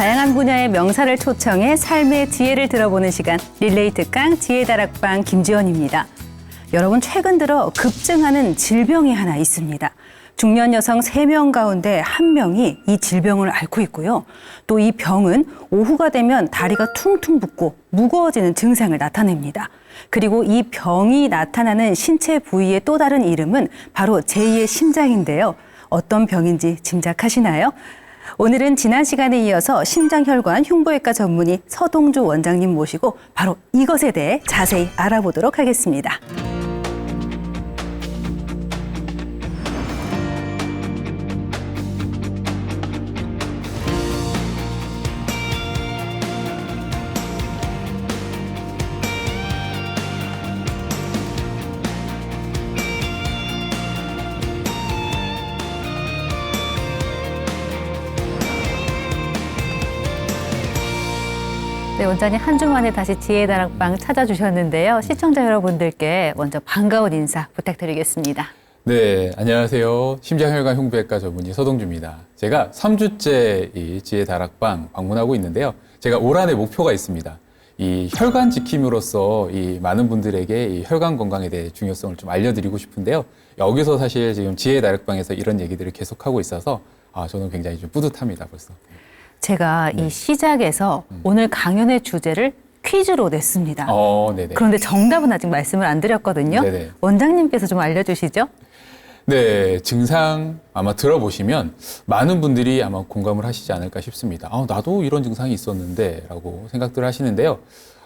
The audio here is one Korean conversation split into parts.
다양한 분야의 명사를 초청해 삶의 지혜를 들어보는 시간, 릴레이 특강 지혜다락방 김지연입니다. 여러분, 최근 들어 급증하는 질병이 하나 있습니다. 중년 여성 3명 가운데 1명이 이 질병을 앓고 있고요. 또 이 병은 오후가 되면 다리가 퉁퉁 붓고 무거워지는 증상을 나타냅니다. 그리고 이 병이 나타나는 신체 부위의 또 다른 이름은 바로 제2의 심장인데요. 어떤 병인지 짐작하시나요? 오늘은 지난 시간에 이어서 심장혈관 흉부외과 전문의 서동주 원장님 모시고 바로 이것에 대해 자세히 알아보도록 하겠습니다. 네, 원장님 한 주 만에 다시 지혜다락방 찾아주셨는데요. 시청자 여러분들께 먼저 반가운 인사 부탁드리겠습니다. 네, 안녕하세요. 심장혈관 흉부외과 전문의 서동주입니다. 제가 3주째 이 지혜다락방 방문하고 있는데요. 제가 올 한해 목표가 있습니다. 이 혈관 지킴으로써 이 많은 분들에게 이 혈관 건강에 대해 중요성을 좀 알려드리고 싶은데요. 여기서 사실 지금 지혜다락방에서 이런 얘기들을 계속하고 있어서 저는 굉장히 좀 뿌듯합니다, 벌써. 제가 이 시작에서 오늘 강연의 주제를 퀴즈로 냈습니다. 네네. 그런데 정답은 아직 말씀을 안 드렸거든요. 네네. 원장님께서 좀 알려주시죠. 네, 증상 아마 들어보시면 많은 분들이 아마 공감을 하시지 않을까 싶습니다. 나도 이런 증상이 있었는데 라고 생각들 하시는데요.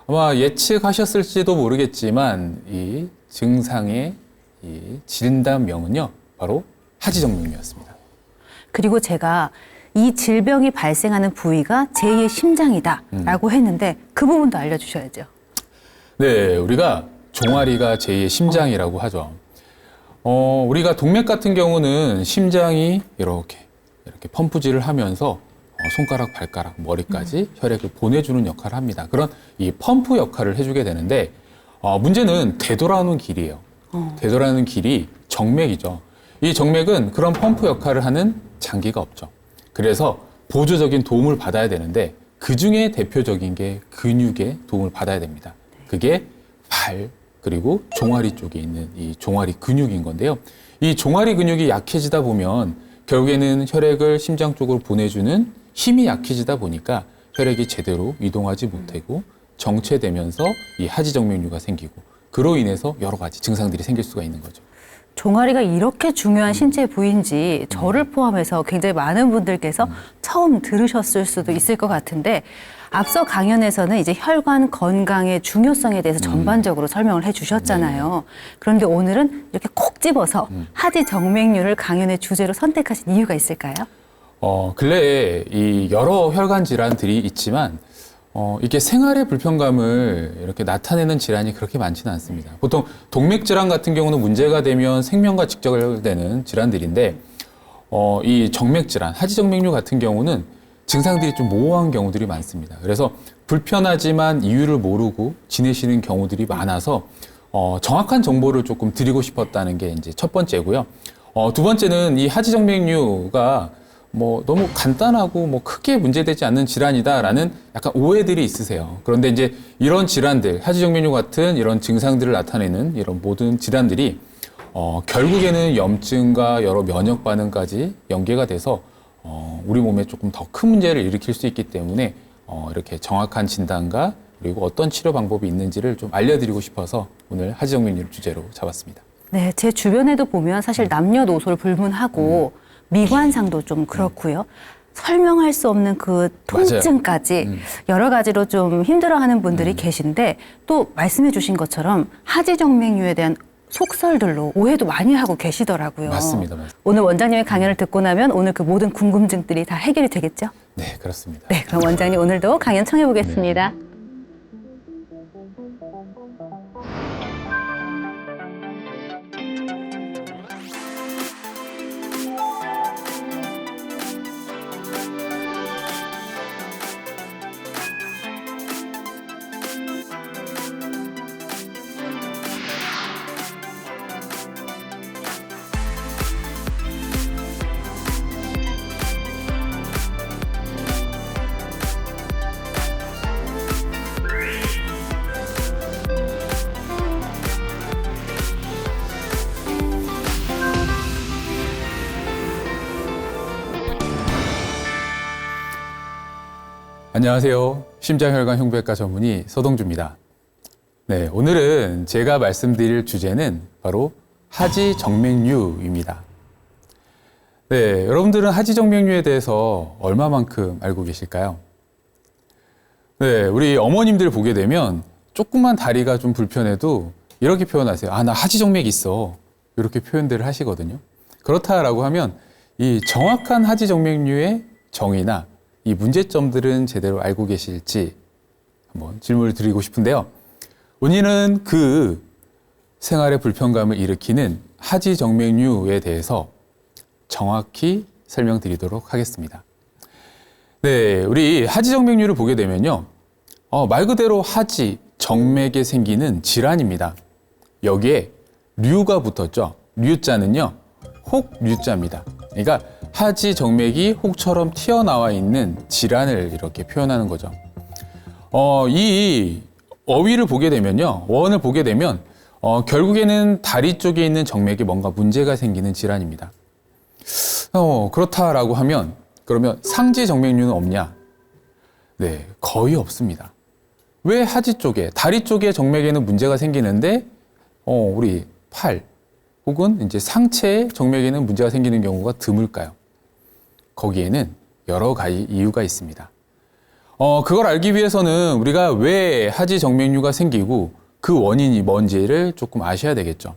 아마 예측하셨을지도 모르겠지만 이 증상의 이 진단명은요, 바로 하지정맥류였습니다. 그리고 제가 이 질병이 발생하는 부위가 제2의 심장이다라고 했는데 그 부분도 알려주셔야죠. 네, 우리가 종아리가 제2의 심장이라고 하죠. 우리가 동맥 같은 경우는 심장이 이렇게 펌프질을 하면서 손가락, 발가락, 머리까지 혈액을 보내주는 역할을 합니다. 그런 이 펌프 역할을 해주게 되는데 문제는 되돌아오는 길이에요. 되돌아오는 길이 정맥이죠. 이 정맥은 그런 펌프 역할을 하는 장기가 없죠. 그래서 보조적인 도움을 받아야 되는데 그 중에 대표적인 게 근육의 도움을 받아야 됩니다. 그게 발 그리고 종아리 쪽에 있는 이 종아리 근육인 건데요. 이 종아리 근육이 약해지다 보면 결국에는 혈액을 심장 쪽으로 보내주는 힘이 약해지다 보니까 혈액이 제대로 이동하지 못하고 정체되면서 이 하지정맥류가 생기고 그로 인해서 여러 가지 증상들이 생길 수가 있는 거죠. 종아리가 이렇게 중요한 신체 부위인지 저를 포함해서 굉장히 많은 분들께서 처음 들으셨을 수도 있을 것 같은데 앞서 강연에서는 이제 혈관 건강의 중요성에 대해서 전반적으로 설명을 해주셨잖아요. 그런데 오늘은 이렇게 콕 집어서 하지정맥류를 강연의 주제로 선택하신 이유가 있을까요? 근래에 이 여러 혈관 질환들이 있지만 이게 생활의 불편감을 이렇게 나타내는 질환이 그렇게 많지는 않습니다. 보통 동맥 질환 같은 경우는 문제가 되면 생명과 직결되는 질환들인데 이 정맥 질환, 하지정맥류 같은 경우는 증상들이 좀 모호한 경우들이 많습니다. 그래서 불편하지만 이유를 모르고 지내시는 경우들이 많아서 정확한 정보를 조금 드리고 싶었다는 게 이제 첫 번째고요. 두 번째는 이 하지정맥류가 너무 간단하고 크게 문제되지 않는 질환이다라는 약간 오해들이 있으세요. 그런데 이제 이런 질환들, 하지정맥류 같은 이런 증상들을 나타내는 이런 모든 질환들이 결국에는 염증과 여러 면역 반응까지 연계가 돼서 우리 몸에 조금 더 큰 문제를 일으킬 수 있기 때문에 이렇게 정확한 진단과 그리고 어떤 치료 방법이 있는지를 좀 알려드리고 싶어서 오늘 하지정맥류를 주제로 잡았습니다. 네, 제 주변에도 보면 사실 남녀노소를 불문하고 미관상도 좀 그렇고요. 설명할 수 없는 그 통증까지 여러 가지로 좀 힘들어하는 분들이 계신데 또 말씀해 주신 것처럼 하지정맥류에 대한 속설들로 오해도 많이 하고 계시더라고요. 맞습니다. 오늘 원장님의 강연을 듣고 나면 오늘 그 모든 궁금증들이 다 해결이 되겠죠? 네, 그렇습니다. 네, 그럼 원장님 오늘도 강연 청해 보겠습니다. 네. 안녕하세요. 심장혈관 흉부외과 전문의 서동주입니다. 네, 오늘은 제가 말씀드릴 주제는 바로 하지정맥류입니다. 네, 여러분들은 하지정맥류에 대해서 얼마만큼 알고 계실까요? 네, 우리 어머님들 보게 되면 조금만 다리가 좀 불편해도 이렇게 표현하세요. 아, 나 하지정맥 있어. 이렇게 표현들을 하시거든요. 그렇다라고 하면 이 정확한 하지정맥류의 정의나 이 문제점들은 제대로 알고 계실지 한번 질문을 드리고 싶은데요. 오늘은 그 생활의 불편감을 일으키는 하지정맥류에 대해서 정확히 설명드리도록 하겠습니다. 네, 우리 하지정맥류를 보게 되면요. 말 그대로 하지, 정맥에 생기는 질환입니다. 여기에 류가 붙었죠. 류자는요, 혹류자입니다. 그러니까 하지 정맥이 혹처럼 튀어나와 있는 질환을 이렇게 표현하는 거죠. 이 어휘를 보게 되면요, 어원을 보게 되면 결국에는 다리 쪽에 있는 정맥에 뭔가 문제가 생기는 질환입니다. 그렇다라고 하면 그러면 상지 정맥류는 없냐? 네, 거의 없습니다. 왜 하지 쪽에, 다리 쪽에 정맥에는 문제가 생기는데 우리 팔 혹은 이제 상체의 정맥에는 문제가 생기는 경우가 드물까요? 거기에는 여러 가지 이유가 있습니다. 그걸 알기 위해서는 우리가 왜 하지 정맥류가 생기고 그 원인이 뭔지를 조금 아셔야 되겠죠.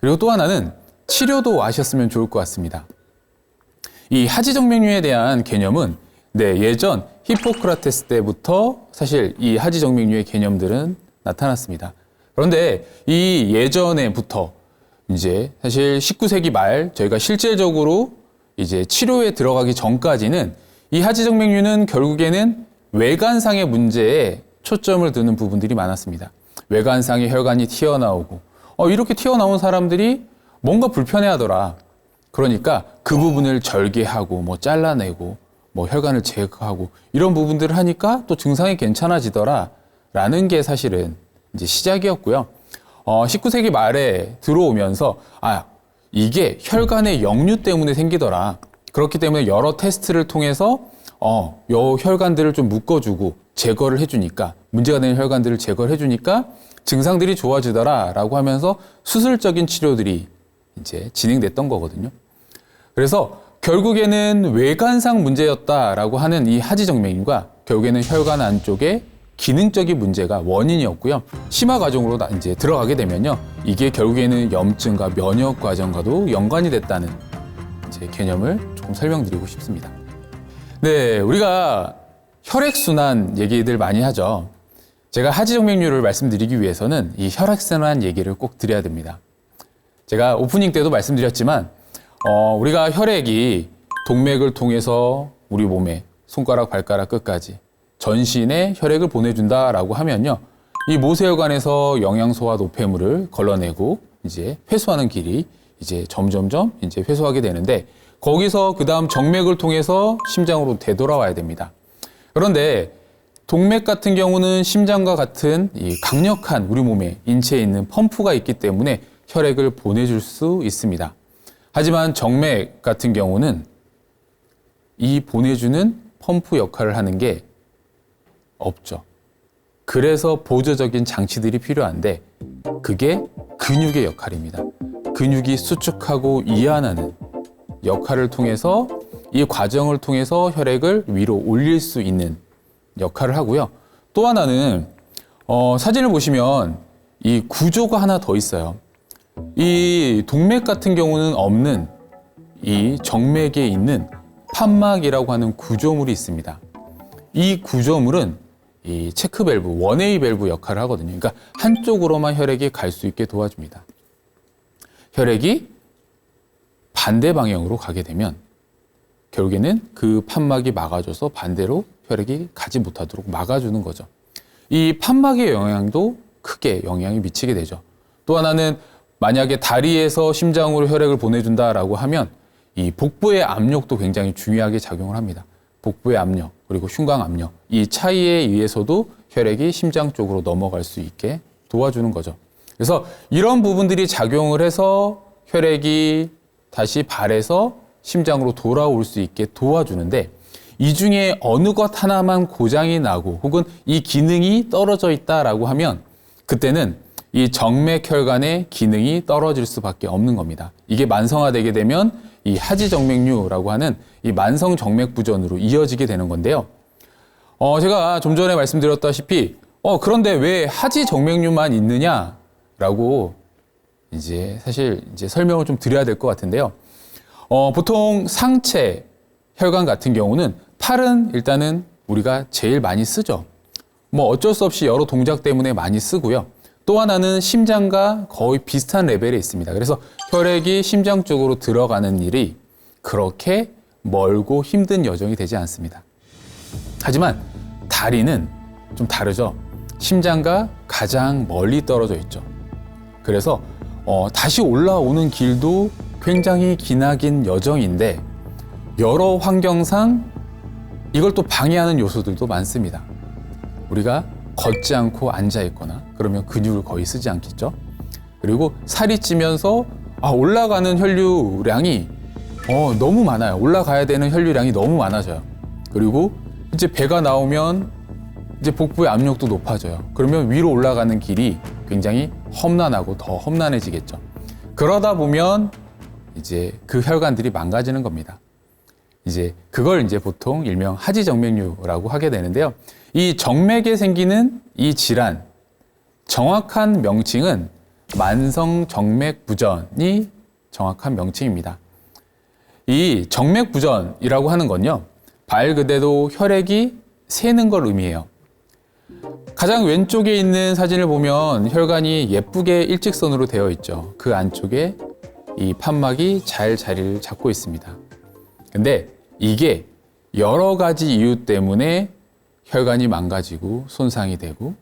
그리고 또 하나는 치료도 아셨으면 좋을 것 같습니다. 이 하지 정맥류에 대한 개념은 예전 히포크라테스 때부터 사실 이 하지 정맥류의 개념들은 나타났습니다. 그런데 이 예전에부터 이제 사실 19세기 말 저희가 실질적으로 이제 치료에 들어가기 전까지는 이 하지정맥류는 결국에는 외관상의 문제에 초점을 두는 부분들이 많았습니다. 외관상의 혈관이 튀어나오고 이렇게 튀어나온 사람들이 뭔가 불편해하더라. 그러니까 그 부분을 절개하고 뭐 잘라내고 뭐 혈관을 제거하고 이런 부분들을 하니까 또 증상이 괜찮아지더라 라는 게 사실은 이제 시작이었고요. 19세기 말에 들어오면서 이게 혈관의 역류 때문에 생기더라. 그렇기 때문에 여러 테스트를 통해서 요 혈관들을 좀 묶어주고 제거를 해주니까 문제가 되는 혈관들을 제거를 해주니까 증상들이 좋아지더라 라고 하면서 수술적인 치료들이 이제 진행됐던 거거든요. 그래서 결국에는 외관상 문제였다라고 하는 이 하지정맥류가 결국에는 혈관 안쪽에 기능적인 문제가 원인이었고요. 심화 과정으로 이제 들어가게 되면요. 이게 결국에는 염증과 면역 과정과도 연관이 됐다는 이제 개념을 조금 설명드리고 싶습니다. 네, 우리가 혈액순환 얘기들 많이 하죠. 제가 하지정맥류를 말씀드리기 위해서는 이 혈액순환 얘기를 꼭 드려야 됩니다. 제가 오프닝 때도 말씀드렸지만 우리가 혈액이 동맥을 통해서 우리 몸에 손가락, 발가락 끝까지 전신에 혈액을 보내준다라고 하면요. 이 모세혈관에서 영양소와 노폐물을 걸러내고 이제 회수하는 길이 이제 점점점 이제 회수하게 되는데 거기서 그 다음 정맥을 통해서 심장으로 되돌아와야 됩니다. 그런데 동맥 같은 경우는 심장과 같은 이 강력한 우리 몸에 인체에 있는 펌프가 있기 때문에 혈액을 보내줄 수 있습니다. 하지만 정맥 같은 경우는 이 보내주는 펌프 역할을 하는 게 없죠. 그래서 보조적인 장치들이 필요한데 그게 근육의 역할입니다. 근육이 수축하고 이완하는 역할을 통해서 이 과정을 통해서 혈액을 위로 올릴 수 있는 역할을 하고요. 또 하나는 사진을 보시면 이 구조가 하나 더 있어요. 이 동맥 같은 경우는 없는 이 정맥에 있는 판막이라고 하는 구조물이 있습니다. 이 구조물은 이 체크 밸브, 1A 밸브 역할을 하거든요. 그러니까 한쪽으로만 혈액이 갈 수 있게 도와줍니다. 혈액이 반대 방향으로 가게 되면 결국에는 그 판막이 막아줘서 반대로 혈액이 가지 못하도록 막아주는 거죠. 이 판막의 영향도 크게 영향이 미치게 되죠. 또 하나는 만약에 다리에서 심장으로 혈액을 보내준다라고 하면 이 복부의 압력도 굉장히 중요하게 작용을 합니다. 복부의 압력 그리고 흉곽 압력 이 차이에 의해서도 혈액이 심장 쪽으로 넘어갈 수 있게 도와주는 거죠. 그래서 이런 부분들이 작용을 해서 혈액이 다시 발에서 심장으로 돌아올 수 있게 도와주는데 이 중에 어느 것 하나만 고장이 나고 혹은 이 기능이 떨어져 있다라고 하면 그때는 이 정맥혈관의 기능이 떨어질 수밖에 없는 겁니다. 이게 만성화되게 되면 이 하지정맥류라고 하는 이 만성 정맥부전으로 이어지게 되는 건데요. 제가 좀 전에 말씀드렸다시피 그런데 왜 하지정맥류만 있느냐라고 이제 사실 이제 설명을 좀 드려야 될 것 같은데요. 보통 상체 혈관 같은 경우는 팔은 일단은 우리가 제일 많이 쓰죠. 뭐 어쩔 수 없이 여러 동작 때문에 많이 쓰고요. 또 하나는 심장과 거의 비슷한 레벨에 있습니다. 그래서 혈액이 심장 쪽으로 들어가는 일이 그렇게 멀고 힘든 여정이 되지 않습니다. 하지만 다리는 좀 다르죠. 심장과 가장 멀리 떨어져 있죠. 그래서 다시 올라오는 길도 굉장히 기나긴 여정인데 여러 환경상 이걸 또 방해하는 요소들도 많습니다. 우리가 걷지 않고 앉아 있거나 그러면 근육을 거의 쓰지 않겠죠. 그리고 살이 찌면서 올라가는 혈류량이 너무 많아요. 올라가야 되는 혈류량이 너무 많아져요. 그리고 이제 배가 나오면 이제 복부의 압력도 높아져요. 그러면 위로 올라가는 길이 굉장히 험난하고 더 험난해지겠죠. 그러다 보면 이제 그 혈관들이 망가지는 겁니다. 이제 그걸 이제 보통 일명 하지정맥류라고 하게 되는데요. 이 정맥에 생기는 이 질환, 정확한 명칭은 만성정맥부전이 정확한 명칭입니다. 이 정맥부전이라고 하는 건요, 말 그대로 혈액이 새는 걸 의미해요. 가장 왼쪽에 있는 사진을 보면 혈관이 예쁘게 일직선으로 되어 있죠. 그 안쪽에 이 판막이 잘 자리를 잡고 있습니다. 근데 이게 여러 가지 이유 때문에 혈관이 망가지고 손상이 되고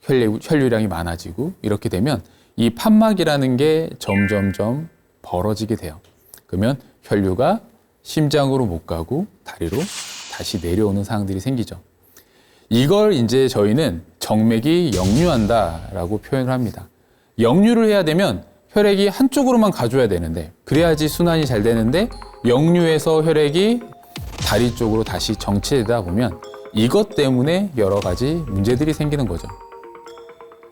혈류량이 많아지고 이렇게 되면 이 판막이라는 게 점점점 벌어지게 돼요. 그러면 혈류가 심장으로 못 가고 다리로 다시 내려오는 상황들이 생기죠. 이걸 이제 저희는 정맥이 역류한다라고 표현을 합니다. 역류를 해야 되면 혈액이 한쪽으로만 가줘야 되는데 그래야지 순환이 잘 되는데 역류해서 혈액이 다리 쪽으로 다시 정체되다 보면 이것 때문에 여러 가지 문제들이 생기는 거죠.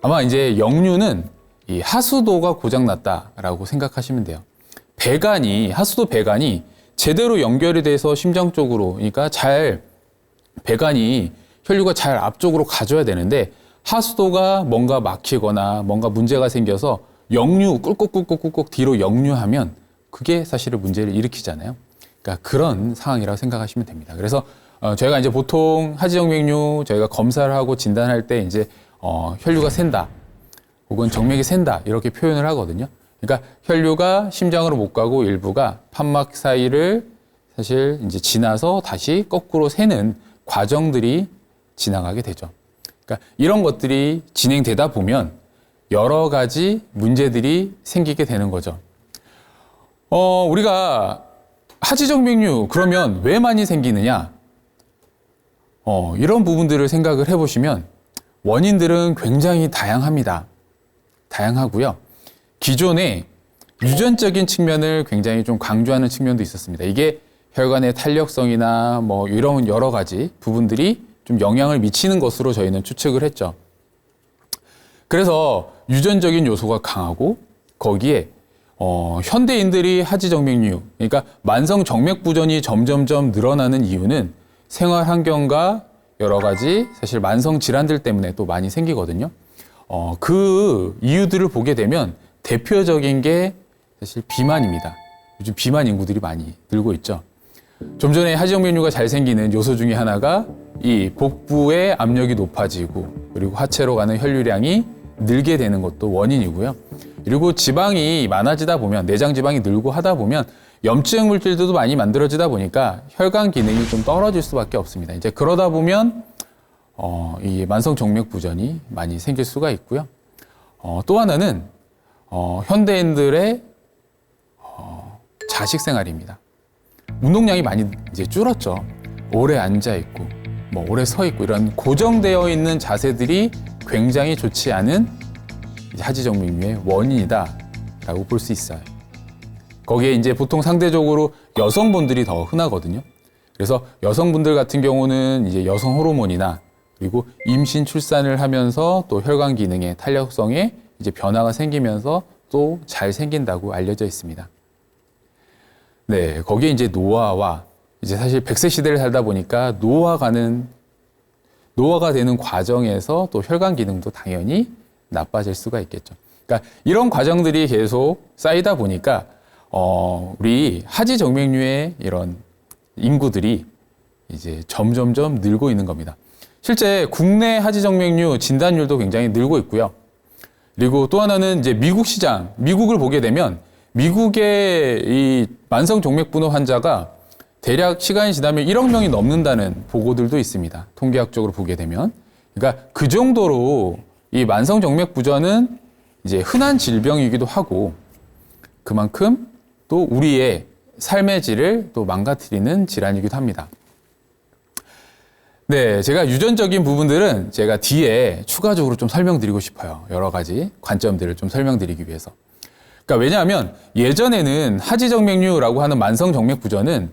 아마 이제 역류는 이 하수도가 고장났다라고 생각하시면 돼요. 하수도 배관이 제대로 연결이 돼서 심장 쪽으로, 그러니까 배관이 혈류가 잘 앞쪽으로 가줘야 되는데 하수도가 뭔가 막히거나 뭔가 문제가 생겨서 꿀꺽 뒤로 역류하면 그게 사실은 문제를 일으키잖아요. 그러니까 그런 상황이라고 생각하시면 됩니다. 그래서 저희가 이제 보통 하지정맥류 저희가 검사를 하고 진단할 때 이제 혈류가 샌다 혹은 정맥이 샌다 이렇게 표현을 하거든요. 그러니까 혈류가 심장으로 못 가고 일부가 판막 사이를 사실 이제 지나서 다시 거꾸로 새는 과정들이 지나가게 되죠. 그러니까 이런 것들이 진행되다 보면 여러 가지 문제들이 생기게 되는 거죠. 우리가 하지정맥류 그러면 왜 많이 생기느냐? 이런 부분들을 생각을 해보시면 원인들은 굉장히 다양하고요. 기존에 유전적인 측면을 굉장히 좀 강조하는 측면도 있었습니다. 이게 혈관의 탄력성이나 뭐 이런 여러 가지 부분들이 좀 영향을 미치는 것으로 저희는 추측을 했죠. 그래서 유전적인 요소가 강하고 거기에 현대인들이 하지정맥류, 그러니까 만성 정맥부전이 점점점 늘어나는 이유는 생활 환경과 여러 가지 사실 만성 질환들 때문에 또 많이 생기거든요. 그 이유들을 보게 되면 대표적인 게 사실 비만입니다. 요즘 비만 인구들이 많이 늘고 있죠. 좀 전에 하지정맥류가 잘 생기는 요소 중에 하나가 이 복부의 압력이 높아지고 그리고 하체로 가는 혈류량이 늘게 되는 것도 원인이고요. 그리고 지방이 많아지다 보면 내장 지방이 늘고 하다 보면 염증 물질들도 많이 만들어지다 보니까 혈관 기능이 좀 떨어질 수밖에 없습니다. 이제 그러다 보면 이 만성 정맥 부전이 많이 생길 수가 있고요. 또 하나는 현대인들의 자식 생활입니다. 운동량이 많이 이제 줄었죠. 오래 앉아 있고 뭐 오래 서 있고 이런 고정되어 있는 자세들이 굉장히 좋지 않은 하지정맥류의 원인이다라고 볼 수 있어요. 거기에 이제 보통 상대적으로 여성분들이 더 흔하거든요. 그래서 여성분들 같은 경우는 이제 여성 호르몬이나 그리고 임신 출산을 하면서 또 혈관 기능의 탄력성에 이제 변화가 생기면서 또 잘 생긴다고 알려져 있습니다. 네, 거기에 이제 노화와 이제 사실 100세 시대를 살다 보니까 노화가 되는 과정에서 또 혈관 기능도 당연히 나빠질 수가 있겠죠. 그러니까 이런 과정들이 계속 쌓이다 보니까 우리 하지 정맥류의 이런 인구들이 이제 점점점 늘고 있는 겁니다. 실제 국내 하지 정맥류 진단율도 굉장히 늘고 있고요. 그리고 또 하나는 이제 미국 시장, 미국을 보게 되면 미국의 이 만성 정맥분호 환자가 대략 시간이 지나면 1억 명이 넘는다는 보고들도 있습니다. 통계학적으로 보게 되면. 그러니까 그 정도로 이 만성 정맥 부전은 이제 흔한 질병이기도 하고 그만큼 또 우리의 삶의 질을 또 망가뜨리는 질환이기도 합니다. 네, 제가 유전적인 부분들은 제가 뒤에 추가적으로 좀 설명드리고 싶어요. 여러 가지 관점들을 좀 설명드리기 위해서. 그러니까 왜냐하면 예전에는 하지정맥류라고 하는 만성 정맥 부전은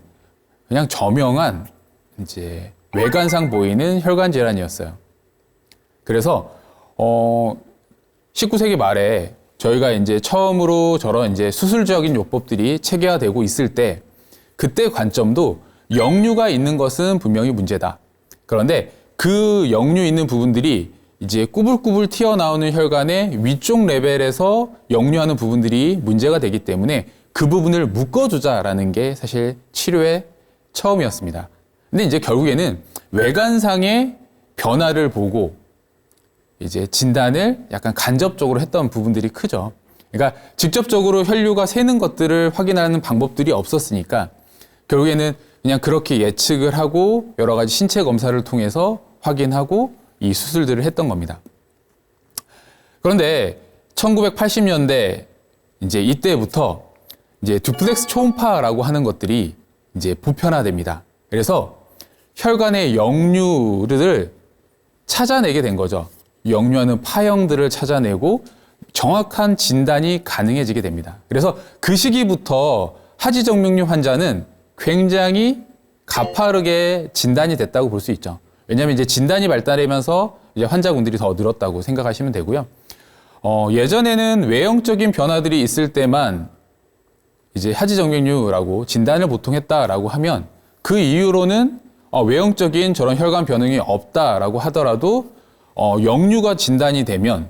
그냥 저명한 이제 외관상 보이는 혈관 질환이었어요. 그래서 19세기 말에 저희가 이제 처음으로 저런 이제 수술적인 요법들이 체계화되고 있을 때 그때 관점도 역류가 있는 것은 분명히 문제다. 그런데 그 역류 있는 부분들이 이제 꾸불꾸불 튀어나오는 혈관의 위쪽 레벨에서 역류하는 부분들이 문제가 되기 때문에 그 부분을 묶어주자라는 게 사실 치료의 처음이었습니다. 근데 이제 결국에는 외관상의 변화를 보고 이제 진단을 약간 간접적으로 했던 부분들이 크죠. 그러니까 직접적으로 혈류가 새는 것들을 확인하는 방법들이 없었으니까 결국에는 그냥 그렇게 예측을 하고 여러 가지 신체 검사를 통해서 확인하고 이 수술들을 했던 겁니다. 그런데 1980년대 이제 이때부터 이제 듀플렉스 초음파라고 하는 것들이 이제 보편화됩니다. 그래서 혈관의 역류를 찾아내게 된 거죠. 역류하는 파형들을 찾아내고 정확한 진단이 가능해지게 됩니다. 그래서 그 시기부터 하지정맥류 환자는 굉장히 가파르게 진단이 됐다고 볼 수 있죠. 왜냐하면 이제 진단이 발달하면서 이제 환자분들이 더 늘었다고 생각하시면 되고요. 예전에는 외형적인 변화들이 있을 때만 이제 하지정맥류라고 진단을 보통 했다라고 하면 그 이후로는 외형적인 저런 혈관 변형이 없다라고 하더라도 역류가 진단이 되면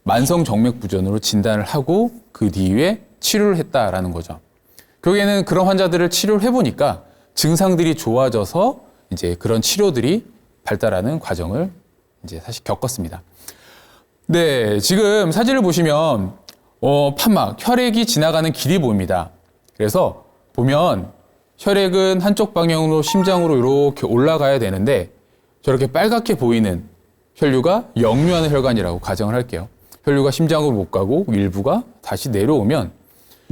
만성 정맥 부전으로 진단을 하고 그 뒤에 치료를 했다라는 거죠. 결국에는 그런 환자들을 치료를 해보니까 증상들이 좋아져서 이제 그런 치료들이 발달하는 과정을 이제 사실 겪었습니다. 네, 지금 사진을 보시면 판막, 혈액이 지나가는 길이 보입니다. 그래서 보면 혈액은 한쪽 방향으로 심장으로 이렇게 올라가야 되는데 저렇게 빨갛게 보이는 혈류가 역류하는 혈관이라고 가정을 할게요. 혈류가 심장으로 못 가고 일부가 다시 내려오면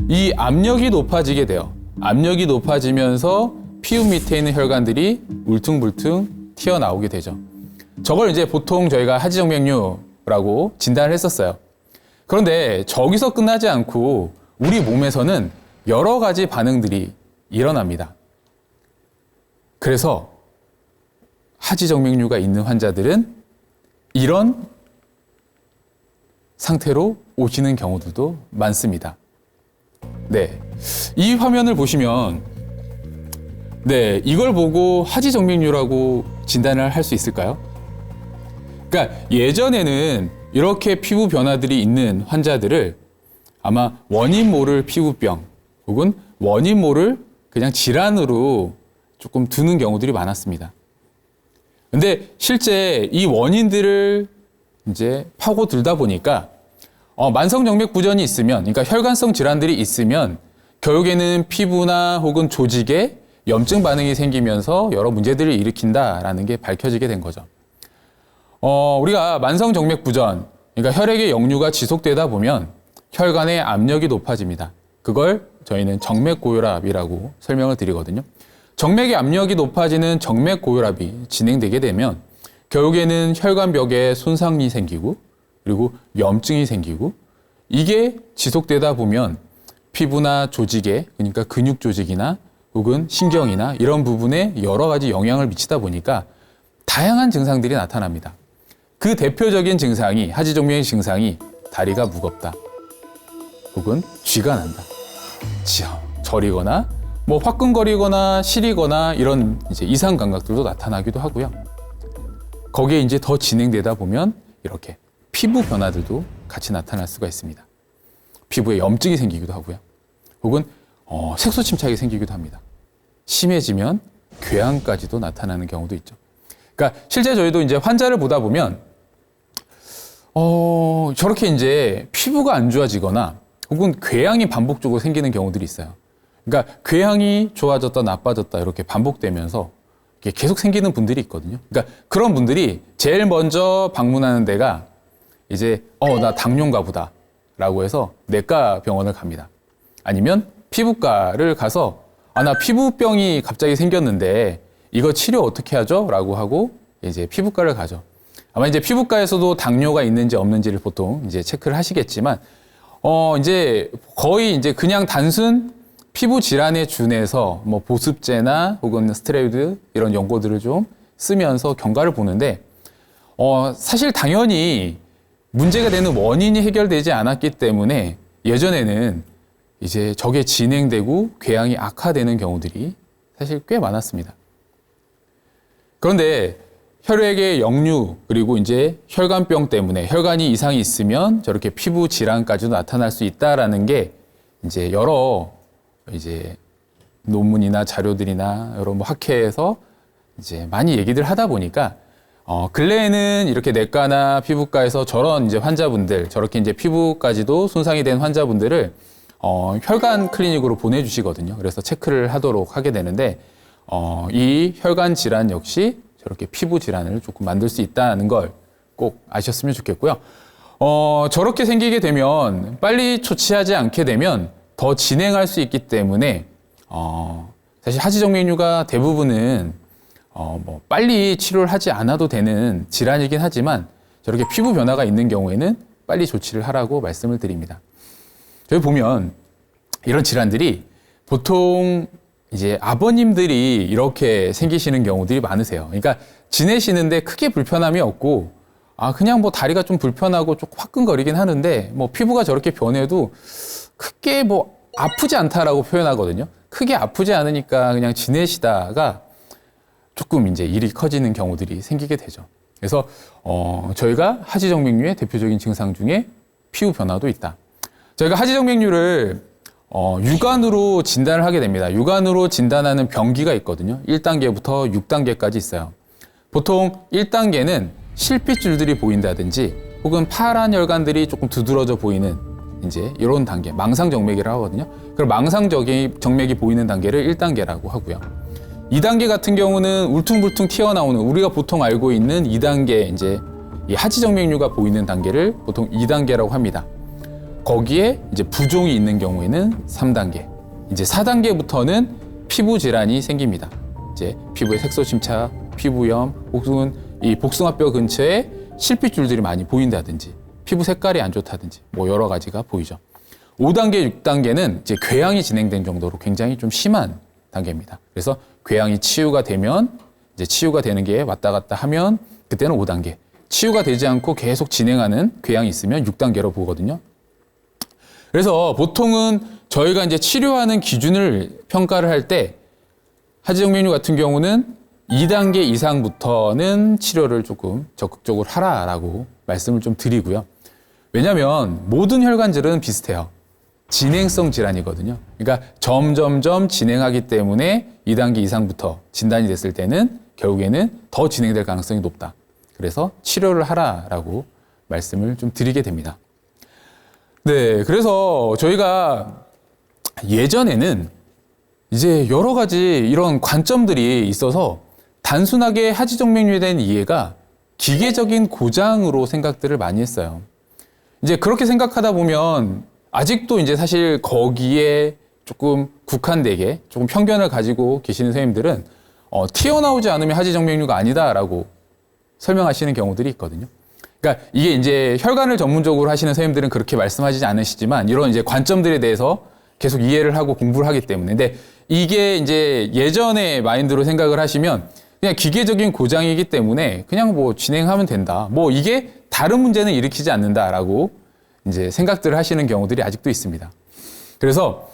이 압력이 높아지게 돼요. 압력이 높아지면서 피부 밑에 있는 혈관들이 울퉁불퉁 튀어나오게 되죠. 저걸 이제 보통 저희가 하지정맥류라고 진단을 했었어요. 그런데 저기서 끝나지 않고 우리 몸에서는 여러 가지 반응들이 일어납니다. 그래서 하지정맥류가 있는 환자들은 이런 상태로 오시는 경우들도 많습니다. 네, 이 화면을 보시면 네, 이걸 보고 하지정맥류라고 진단을 할 수 있을까요? 그러니까 예전에는 이렇게 피부 변화들이 있는 환자들을 아마 원인 모를 피부병 혹은 원인 모를 그냥 질환으로 조금 두는 경우들이 많았습니다. 근데 실제 이 원인들을 이제 파고들다 보니까 만성 정맥 부전이 있으면, 그러니까 혈관성 질환들이 있으면 결국에는 피부나 혹은 조직에 염증 반응이 생기면서 여러 문제들을 일으킨다라는 게 밝혀지게 된 거죠. 우리가 만성 정맥 부전, 그러니까 혈액의 역류가 지속되다 보면 혈관의 압력이 높아집니다. 그걸 저희는 정맥 고혈압이라고 설명을 드리거든요. 정맥의 압력이 높아지는 정맥 고혈압이 진행되게 되면 결국에는 혈관벽에 손상이 생기고 그리고 염증이 생기고 이게 지속되다 보면 피부나 조직에, 그러니까 근육 조직이나 혹은 신경이나 이런 부분에 여러 가지 영향을 미치다 보니까 다양한 증상들이 나타납니다. 그 대표적인 증상이 하지정맥의 증상이 다리가 무겁다, 혹은 쥐가 난다, 저리거나 뭐 화끈거리거나 시리거나 이런 이제 이상 감각들도 나타나기도 하고요. 거기에 이제 더 진행되다 보면 이렇게 피부 변화들도 같이 나타날 수가 있습니다. 피부에 염증이 생기기도 하고요. 혹은 색소 침착이 생기기도 합니다. 심해지면 궤양까지도 나타나는 경우도 있죠. 그러니까 실제 저희도 이제 환자를 보다 보면 저렇게 이제 피부가 안 좋아지거나 혹은 궤양이 반복적으로 생기는 경우들이 있어요. 그러니까 궤양이 좋아졌다 나빠졌다 이렇게 반복되면서 이게 계속 생기는 분들이 있거든요. 그러니까 그런 분들이 제일 먼저 방문하는 데가 이제 나 당뇨인가 보다 라고 해서 내과 병원을 갑니다. 아니면 피부과를 가서 나 피부병이 갑자기 생겼는데 이거 치료 어떻게 하죠? 라고 하고 이제 피부과를 가죠. 아마 이제 피부과에서도 당뇨가 있는지 없는지를 보통 이제 체크를 하시겠지만 이제 거의 이제 그냥 단순 피부 질환에 준해서 뭐 보습제나 혹은 스테로이드 이런 연고들을 좀 쓰면서 경과를 보는데 사실 당연히 문제가 되는 원인이 해결되지 않았기 때문에 예전에는 이제 저게 진행되고 궤양이 악화되는 경우들이 사실 꽤 많았습니다. 그런데 혈액의 역류 그리고 이제 혈관병 때문에 혈관이 이상이 있으면 저렇게 피부 질환까지도 나타날 수 있다라는 게 이제 여러 이제 논문이나 자료들이나 여러 뭐 학회에서 이제 많이 얘기들 하다 보니까 근래에는 이렇게 내과나 피부과에서 저런 이제 환자분들 저렇게 이제 피부까지도 손상이 된 환자분들을 혈관 클리닉으로 보내주시거든요. 그래서 체크를 하도록 하게 되는데 이 혈관 질환 역시 저렇게 피부 질환을 조금 만들 수 있다는 걸 꼭 아셨으면 좋겠고요. 저렇게 생기게 되면 빨리 조치하지 않게 되면 더 진행할 수 있기 때문에 사실 하지정맥류가 대부분은 뭐 빨리 치료를 하지 않아도 되는 질환이긴 하지만 저렇게 피부 변화가 있는 경우에는 빨리 조치를 하라고 말씀을 드립니다. 저희 보면 이런 질환들이 보통 이제 아버님들이 이렇게 생기시는 경우들이 많으세요. 그러니까 지내시는데 크게 불편함이 없고 그냥 뭐 다리가 좀 불편하고 조금 화끈거리긴 하는데 뭐 피부가 저렇게 변해도 크게 뭐 아프지 않다라고 표현하거든요. 크게 아프지 않으니까 그냥 지내시다가 조금 이제 일이 커지는 경우들이 생기게 되죠. 그래서 저희가 하지정맥류의 대표적인 증상 중에 피부 변화도 있다. 저희가 하지정맥류를 육안으로 진단을 하게 됩니다. 육안으로 진단하는 병기가 있거든요. 1단계부터 6단계까지 있어요. 보통 1단계는 실핏줄들이 보인다든지 혹은 파란 혈관들이 조금 두드러져 보이는 이제 이런 단계, 망상정맥이라고 하거든요. 그럼 망상정맥이 보이는 단계를 1단계라고 하고요. 2단계 같은 경우는 울퉁불퉁 튀어나오는 우리가 보통 알고 있는 2단계 이제 이 하지정맥류가 보이는 단계를 보통 2단계라고 합니다. 거기에 이제 부종이 있는 경우에는 3단계, 이제 4단계부터는 피부 질환이 생깁니다. 이제 피부에 색소 침착, 피부염, 혹은 이 복숭아뼈 근처에 실핏줄들이 많이 보인다든지, 피부 색깔이 안 좋다든지, 뭐 여러 가지가 보이죠. 5단계, 6단계는 이제 궤양이 진행된 정도로 굉장히 좀 심한 단계입니다. 그래서 궤양이 치유가 되면 이제 치유가 되는 게 왔다 갔다 하면 그때는 5단계, 치유가 되지 않고 계속 진행하는 궤양이 있으면 6단계로 보거든요. 그래서 보통은 저희가 이제 치료하는 기준을 평가를 할 때 하지정맥류 같은 경우는 2단계 이상부터는 치료를 조금 적극적으로 하라라고 말씀을 좀 드리고요. 왜냐하면 모든 혈관질은 비슷해요. 진행성 질환이거든요. 그러니까 점점점 진행하기 때문에 2단계 이상부터 진단이 됐을 때는 결국에는 더 진행될 가능성이 높다. 그래서 치료를 하라라고 말씀을 좀 드리게 됩니다. 네, 그래서 저희가 예전에는 이제 여러 가지 이런 관점들이 있어서 단순하게 하지정맥류에 대한 이해가 기계적인 고장으로 생각들을 많이 했어요. 이제 그렇게 생각하다 보면 아직도 이제 사실 거기에 조금 국한되게 조금 편견을 가지고 계시는 선생님들은 튀어나오지 않으면 하지정맥류가 아니다라고 설명하시는 경우들이 있거든요. 그러니까 이게 이제 혈관을 전문적으로 하시는 선생님들은 그렇게 말씀하시지 않으시지만 이런 이제 관점들에 대해서 계속 이해를 하고 공부를 하기 때문에. 근데 이게 이제 예전의 마인드로 생각을 하시면 그냥 기계적인 고장이기 때문에 그냥 뭐 진행하면 된다. 뭐 이게 다른 문제는 일으키지 않는다라고 이제 생각들을 하시는 경우들이 아직도 있습니다. 그래서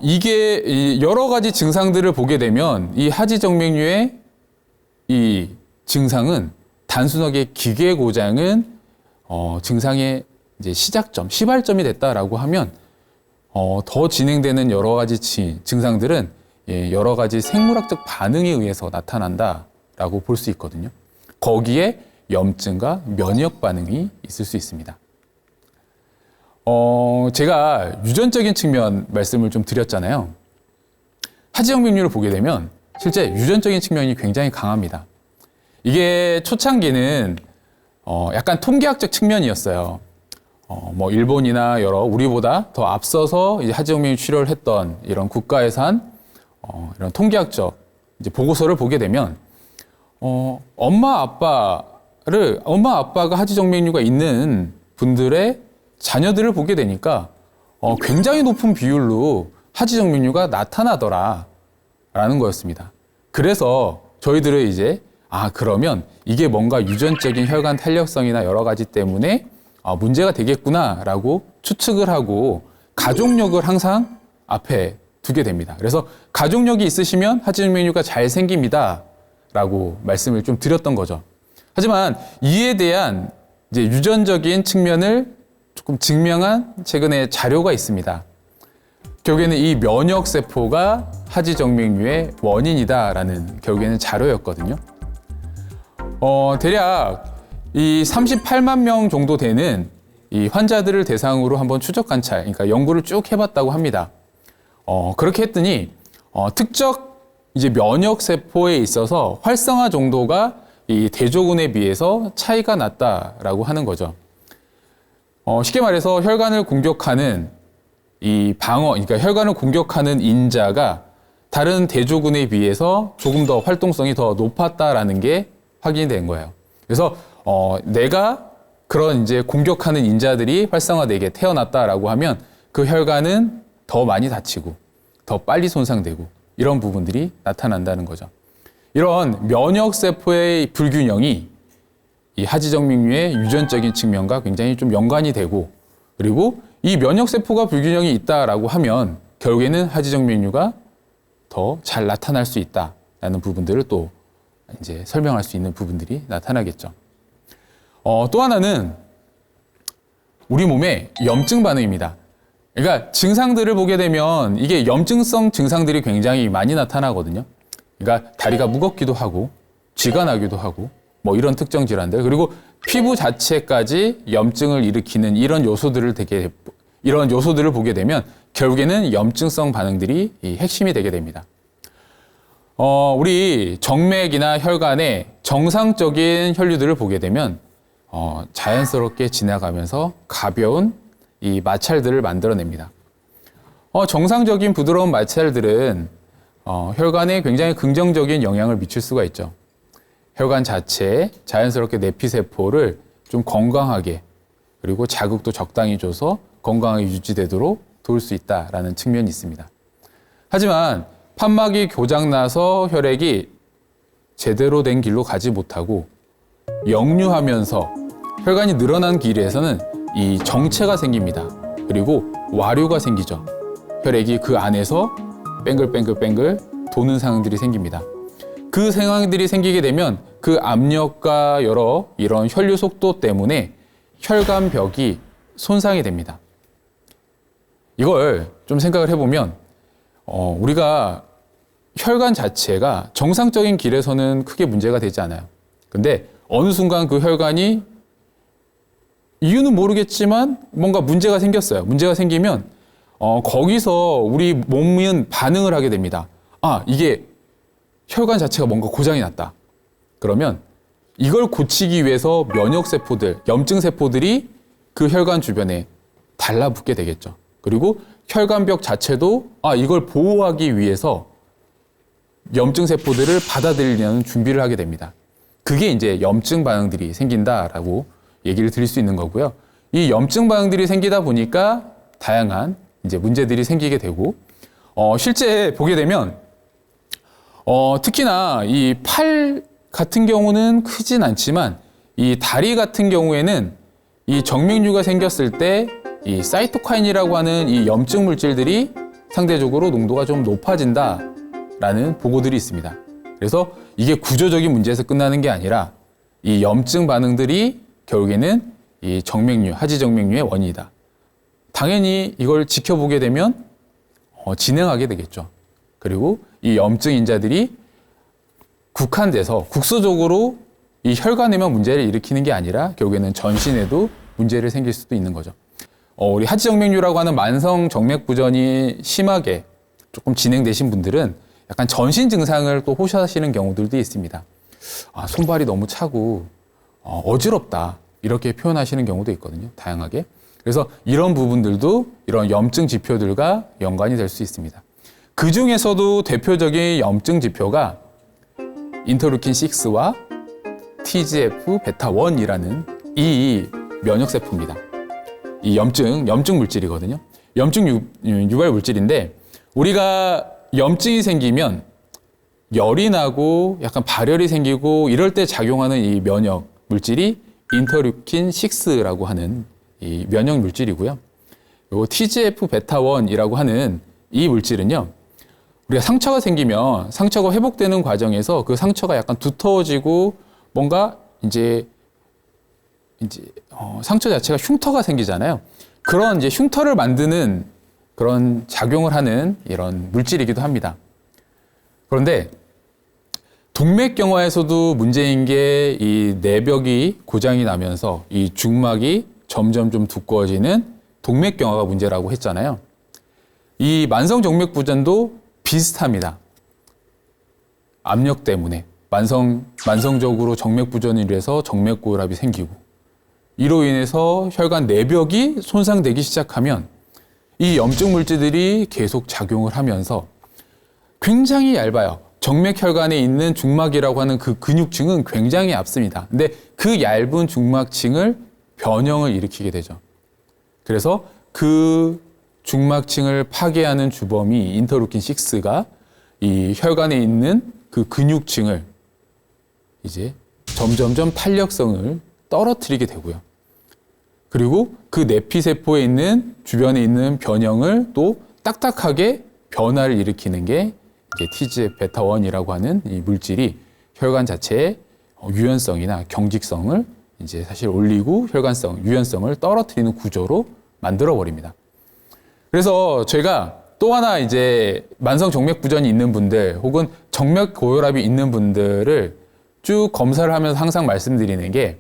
이게 여러 가지 증상들을 보게 되면 이 하지정맥류의 이 증상은 단순하게 기계 고장은 증상의 이제 시작점, 시발점이 됐다라고 하면 더 진행되는 여러 가지 증상들은 여러 가지 생물학적 반응에 의해서 나타난다라고 볼 수 있거든요. 거기에 염증과 면역 반응이 있을 수 있습니다. 제가 유전적인 측면 말씀을 좀 드렸잖아요. 하지정맥류를 보게 되면 실제 유전적인 측면이 굉장히 강합니다. 이게 초창기는 약간 통계학적 측면이었어요. 뭐 일본이나 여러 우리보다 더 앞서서 이제 하지정맥류 치료를 했던 이런 국가에서 한 이런 통계학적 이제 보고서를 보게 되면 엄마 아빠가 하지정맥류가 있는 분들의 자녀들을 보게 되니까 굉장히 높은 비율로 하지정맥류가 나타나더라라는 거였습니다. 그래서 저희들은 이제 그러면 이게 뭔가 유전적인 혈관 탄력성이나 여러 가지 때문에 문제가 되겠구나라고 추측을 하고 가족력을 항상 앞에 두게 됩니다. 그래서 가족력이 있으시면 하지정맥류가 잘 생깁니다라고 말씀을 좀 드렸던 거죠. 하지만 이에 대한 이제 유전적인 측면을 조금 증명한 최근에 자료가 있습니다. 결국에는 이 면역세포가 하지정맥류의 원인이다라는 결국에는 자료였거든요. 대략 이 38만 명 정도 되는 이 환자들을 대상으로 한번 추적 관찰, 그러니까 연구를 쭉 해봤다고 합니다. 그렇게 했더니 특적 이제 면역세포에 있어서 활성화 정도가 이 대조군에 비해서 차이가 났다라고 하는 거죠. 쉽게 말해서 혈관을 공격하는 이 그러니까 혈관을 공격하는 인자가 다른 대조군에 비해서 조금 더 활동성이 더 높았다라는 게 확인이 된 거예요. 그래서 내가 그런 이제 공격하는 인자들이 활성화되게 태어났다라고 하면 그 혈관은 더 많이 다치고 더 빨리 손상되고 이런 부분들이 나타난다는 거죠. 이런 면역세포의 불균형이 이 하지정맥류의 유전적인 측면과 굉장히 좀 연관이 되고, 그리고 이 면역세포가 불균형이 있다라고 하면 결국에는 하지정맥류가 더 잘 나타날 수 있다라는 부분들을 또 이제 설명할 수 있는 부분들이 나타나겠죠. 또 하나는 우리 몸의 염증 반응입니다. 그러니까 증상들을 보게 되면 이게 염증성 증상들이 굉장히 많이 나타나거든요. 그러니까 다리가 무겁기도 하고 쥐가 나기도 하고 뭐 이런 특정 질환들, 그리고 피부 자체까지 염증을 일으키는 이런 요소들을 보게 되면 결국에는 염증성 반응들이 이 핵심이 되게 됩니다. 우리 정맥이나 혈관에 정상적인 혈류들을 보게 되면 자연스럽게 지나가면서 가벼운 이 마찰들을 만들어냅니다. 정상적인 부드러운 마찰들은 혈관에 굉장히 긍정적인 영향을 미칠 수가 있죠. 혈관 자체에 자연스럽게 내피세포를 좀 건강하게, 그리고 자극도 적당히 줘서 건강하게 유지되도록 도울 수 있다라는 측면이 있습니다. 하지만 판막이 고장나서 혈액이 제대로 된 길로 가지 못하고 역류하면서 혈관이 늘어난 길에서는 이 정체가 생깁니다. 그리고 와류가 생기죠. 혈액이 그 안에서 뱅글뱅글 도는 상황들이 생깁니다. 그 상황들이 생기게 되면 그 압력과 여러 이런 혈류 속도 때문에 혈관벽이 손상이 됩니다. 이걸 좀 생각을 해보면 우리가 혈관 자체가 정상적인 길에서는 크게 문제가 되지 않아요. 근데 어느 순간 그 혈관이 이유는 모르겠지만 뭔가 문제가 생겼어요. 문제가 생기면 거기서 우리 몸은 반응을 하게 됩니다. 이게 혈관 자체가 뭔가 고장이 났다. 그러면 이걸 고치기 위해서 면역세포들, 염증세포들이 그 혈관 주변에 달라붙게 되겠죠. 그리고 혈관벽 자체도 이걸 보호하기 위해서 염증세포들을 받아들이려는 준비를 하게 됩니다. 그게 이제 염증 반응들이 생긴다라고 얘기를 드릴 수 있는 거고요. 이 염증 반응들이 생기다 보니까 다양한 이제 문제들이 생기게 되고, 실제 보게 되면 특히나 이 팔 같은 경우는 크진 않지만 이 다리 같은 경우에는 이 정맥류가 생겼을 때 이 사이토카인이라고 하는 이 염증 물질들이 상대적으로 농도가 좀 높아진다라는 보고들이 있습니다. 그래서 이게 구조적인 문제에서 끝나는 게 아니라 이 염증 반응들이 결국에는 이 정맥류, 하지정맥류의 원인이다. 당연히 이걸 지켜보게 되면 진행하게 되겠죠. 그리고 이 염증 인자들이 국한돼서 국소적으로 이 혈관에만 문제를 일으키는 게 아니라 결국에는 전신에도 문제를 생길 수도 있는 거죠. 우리 하지정맥류라고 하는 만성 정맥 부전이 심하게 조금 진행되신 분들은 약간 전신 증상을 또 호소하시는 경우들도 있습니다. 손발이 너무 차고 어지럽다 이렇게 표현하시는 경우도 있거든요. 다양하게. 그래서 이런 부분들도 이런 염증 지표들과 연관이 될 수 있습니다. 그 중에서도 대표적인 염증 지표가 인터루킨 6와 TGF 베타1이라는 이 면역세포입니다. 이 염증 물질이거든요. 염증 유발 물질인데 우리가 염증이 생기면 열이 나고 약간 발열이 생기고 이럴 때 작용하는 이 면역 물질이 인터루킨 6라고 하는 이 면역 물질이고요. 요 TGF 베타1이라고 하는 이 물질은요. 우리가 상처가 생기면 상처가 회복되는 과정에서 그 상처가 약간 두터워지고 뭔가 이제 상처 자체가 흉터가 생기잖아요. 그런 이제 흉터를 만드는 그런 작용을 하는 이런 물질이기도 합니다. 그런데 동맥경화에서도 문제인 게 이 내벽이 고장이 나면서 이 중막이 점점 좀 두꺼워지는 동맥경화가 문제라고 했잖아요. 이 만성 정맥 부전도 비슷합니다. 압력 때문에 만성적으로 정맥 부전이 일어서 정맥 고혈압이 생기고 이로 인해서 혈관 내벽이 손상되기 시작하면 이 염증 물질들이 계속 작용을 하면서 굉장히 얇아요. 정맥 혈관에 있는 중막이라고 하는 그 근육층은 굉장히 얇습니다. 근데 그 얇은 중막층을 변형을 일으키게 되죠. 그래서 그 중막층을 파괴하는 주범이 인터루킨 6가 이 혈관에 있는 그 근육층을 이제 점점점 탄력성을 떨어뜨리게 되고요. 그리고 그 내피세포에 있는 주변에 있는 변형을 또 딱딱하게 변화를 일으키는 게 이제 TGF 베타1이라고 하는 이 물질이 혈관 자체의 유연성이나 경직성을 이제 사실 올리고 유연성을 떨어뜨리는 구조로 만들어 버립니다. 그래서 제가 또 하나 이제 만성 정맥 부전이 있는 분들 혹은 정맥 고혈압이 있는 분들을 쭉 검사를 하면서 항상 말씀드리는 게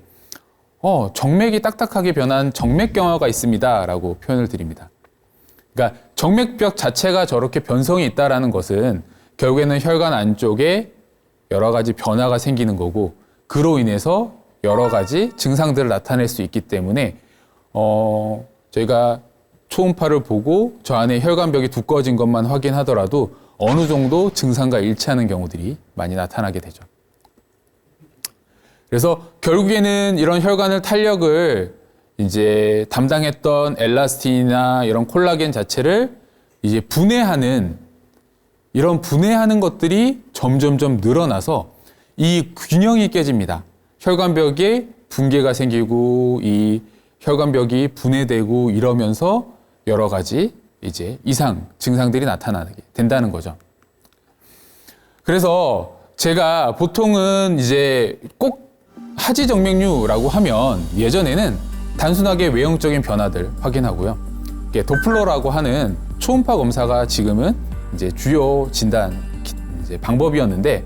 정맥이 딱딱하게 변한 정맥경화가 있습니다라고 표현을 드립니다. 그러니까 정맥벽 자체가 저렇게 변성이 있다라는 것은 결국에는 혈관 안쪽에 여러 가지 변화가 생기는 거고 그로 인해서 여러 가지 증상들을 나타낼 수 있기 때문에 저희가 초음파를 보고 저 안에 혈관벽이 두꺼워진 것만 확인하더라도 어느 정도 증상과 일치하는 경우들이 많이 나타나게 되죠. 그래서 결국에는 이런 혈관을 탄력을 이제 담당했던 엘라스틴이나 이런 콜라겐 자체를 이제 분해하는 것들이 점점점 늘어나서 이 균형이 깨집니다. 혈관벽에 붕괴가 생기고 이 혈관벽이 분해되고 이러면서 여러 가지 이제 이상 증상들이 나타나게 된다는 거죠. 그래서 제가 보통은 이제 꼭 하지정맥류라고 하면 예전에는 단순하게 외형적인 변화들 확인하고요. 도플러라고 하는 초음파 검사가 지금은 이제 주요 진단 이제 방법이었는데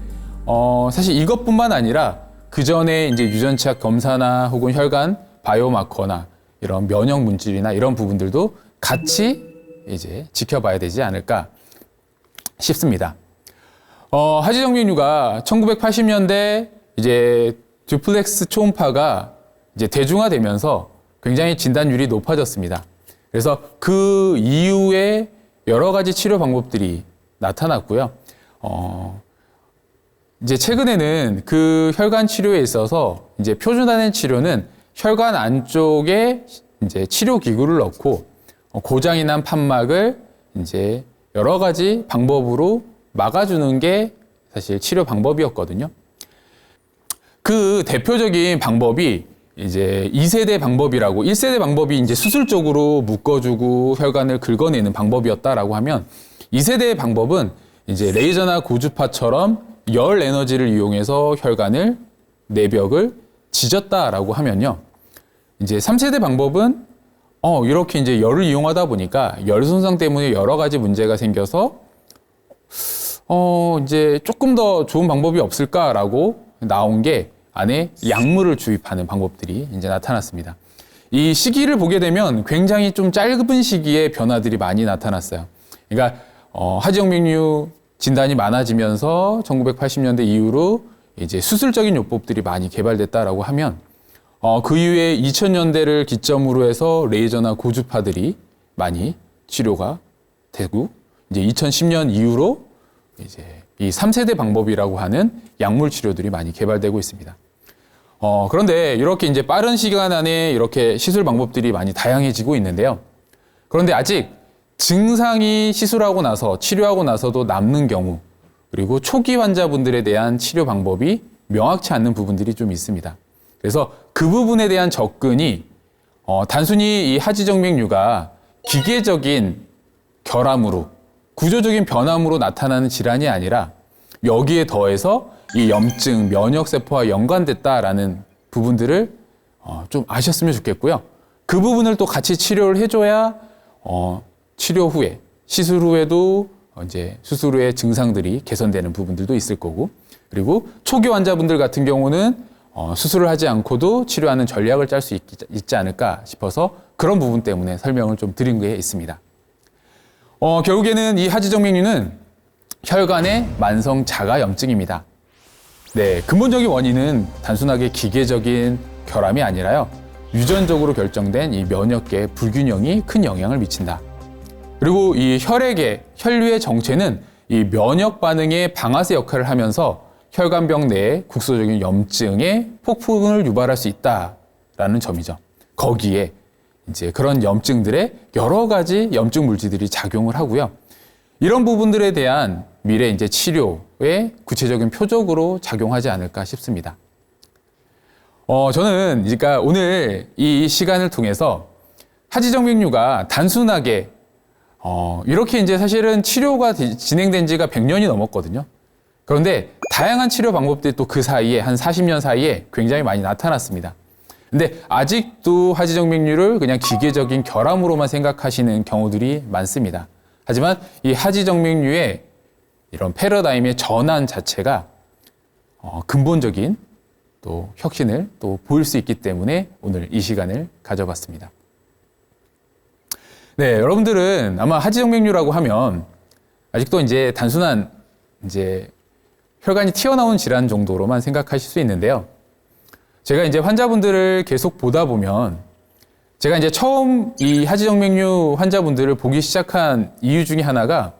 사실 이것뿐만 아니라 그 전에 이제 유전체학 검사나 혹은 혈관 바이오마커나 이런 면역 물질이나 이런 부분들도 같이 이제 지켜봐야 되지 않을까 싶습니다. 하지정맥류가 1980년대 이제 듀플렉스 초음파가 이제 대중화되면서 굉장히 진단율이 높아졌습니다. 그래서 그 이후에 여러 가지 치료 방법들이 나타났고요. 이제 최근에는 그 혈관 치료에 있어서 이제 표준화된 치료는 혈관 안쪽에 이제 치료 기구를 넣고 고장이 난 판막을 이제 여러 가지 방법으로 막아주는 게 사실 치료 방법이었거든요. 그 대표적인 방법이 이제 2세대 방법이라고, 1세대 방법이 이제 수술적으로 묶어주고 혈관을 긁어내는 방법이었다라고 하면, 2세대의 방법은 이제 레이저나 고주파처럼 열 에너지를 이용해서 혈관을, 내벽을 지졌다라고 하면요. 이제 3세대 방법은 이렇게 이제 열을 이용하다 보니까 열 손상 때문에 여러 가지 문제가 생겨서 이제 조금 더 좋은 방법이 없을까라고 나온 게 안에 약물을 주입하는 방법들이 이제 나타났습니다. 이 시기를 보게 되면 굉장히 좀 짧은 시기에 변화들이 많이 나타났어요. 그러니까 하지정맥류 진단이 많아지면서 1980년대 이후로 이제 수술적인 요법들이 많이 개발됐다라고 하면 그 이후에 2000년대를 기점으로 해서 레이저나 고주파들이 많이 치료가 되고 이제 2010년 이후로 이제 이 3세대 방법이라고 하는 약물 치료들이 많이 개발되고 있습니다. 그런데 이렇게 이제 빠른 시간 안에 이렇게 시술 방법들이 많이 다양해지고 있는데요. 그런데 아직 증상이 시술하고 나서 치료하고 나서도 남는 경우, 그리고 초기 환자분들에 대한 치료 방법이 명확치 않는 부분들이 좀 있습니다. 그래서 그 부분에 대한 접근이 단순히 이 하지정맥류가 기계적인 결함으로, 구조적인 변함으로 나타나는 질환이 아니라 여기에 더해서 이 염증, 면역세포와 연관됐다라는 부분들을 좀 아셨으면 좋겠고요. 그 부분을 또 같이 치료를 해줘야 치료 후에, 시술 후에도 이제 수술 후에 증상들이 개선되는 부분들도 있을 거고, 그리고 초기 환자분들 같은 경우는 수술을 하지 않고도 치료하는 전략을 짤 수 있지 않을까 싶어서 그런 부분 때문에 설명을 좀 드린 게 있습니다. 결국에는 이 하지정맥류는 혈관의 만성 자가염증입니다. 네, 근본적인 원인은 단순하게 기계적인 결함이 아니라요, 유전적으로 결정된 이 면역계 불균형이 큰 영향을 미친다. 그리고 이 혈류의 정체는 이 면역 반응의 방아쇠 역할을 하면서 혈관벽 내에 국소적인 염증의 폭풍을 유발할 수 있다라는 점이죠. 거기에 이제 그런 염증들의 여러 가지 염증 물질들이 작용을 하고요. 이런 부분들에 대한 미래 이제 치료의 구체적인 표적으로 작용하지 않을까 싶습니다. 저는 그러니까 오늘 이 시간을 통해서 하지정맥류가 단순하게 이렇게 이제 사실은 치료가 진행된 지가 100년이 넘었거든요. 그런데 다양한 치료 방법들이 또 그 사이에 한 40년 사이에 굉장히 많이 나타났습니다. 근데 아직도 하지정맥류를 그냥 기계적인 결함으로만 생각하시는 경우들이 많습니다. 하지만 이 하지정맥류의 이런 패러다임의 전환 자체가 근본적인 또 혁신을 또 보일 수 있기 때문에 오늘 이 시간을 가져봤습니다. 네, 여러분들은 아마 하지정맥류라고 하면 아직도 이제 단순한 이제 혈관이 튀어나온 질환 정도로만 생각하실 수 있는데요. 제가 이제 환자분들을 계속 보다 보면 제가 이제 처음 이 하지정맥류 환자분들을 보기 시작한 이유 중에 하나가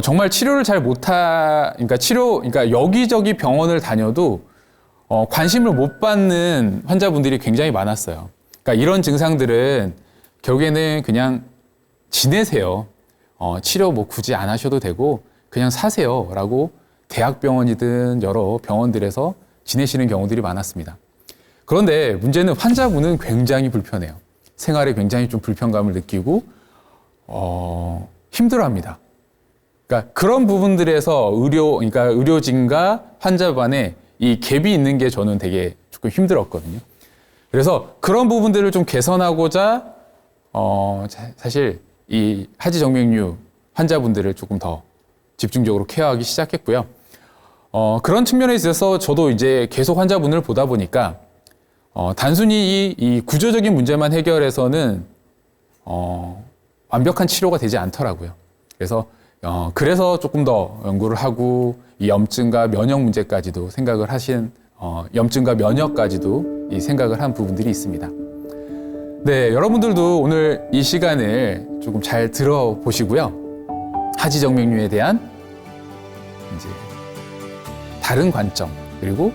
정말 치료를 잘 그러니까 여기저기 병원을 다녀도 관심을 못 받는 환자분들이 굉장히 많았어요. 그러니까 이런 증상들은 결국에는 그냥 지내세요. 치료 뭐 굳이 안 하셔도 되고 그냥 사세요라고 대학병원이든 여러 병원들에서 지내시는 경우들이 많았습니다. 그런데 문제는 환자분은 굉장히 불편해요. 생활에 굉장히 좀 불편감을 느끼고 힘들어합니다. 그러니까 그런 부분들에서 그러니까 의료진과 환자 간에 이 갭이 있는 게 저는 되게 조금 힘들었거든요. 그래서 그런 부분들을 좀 개선하고자 사실 이 하지정맥류 환자분들을 조금 더 집중적으로 케어하기 시작했고요. 그런 측면에 있어서 저도 이제 계속 환자분을 보다 보니까 단순히 이 구조적인 문제만 해결해서는 완벽한 치료가 되지 않더라고요. 그래서 조금 더 연구를 하고 이 염증과 면역 문제까지도 생각을 염증과 면역까지도 이 생각을 한 부분들이 있습니다. 네, 여러분들도 오늘 이 시간을 조금 잘 들어보시고요. 하지정맥류에 대한 이제 다른 관점, 그리고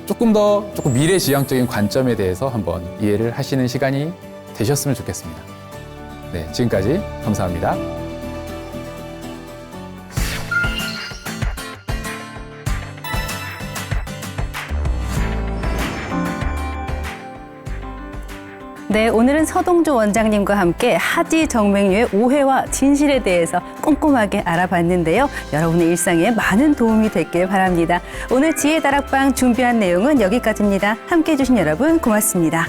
조금 미래지향적인 관점에 대해서 한번 이해를 하시는 시간이 되셨으면 좋겠습니다. 네, 지금까지 감사합니다. 네, 오늘은 서동조 원장님과 함께 하지 정맥류의 오해와 진실에 대해서 꼼꼼하게 알아봤는데요. 여러분의 일상에 많은 도움이 됐길 바랍니다. 오늘 지혜다락방 준비한 내용은 여기까지입니다. 함께해 주신 여러분 고맙습니다.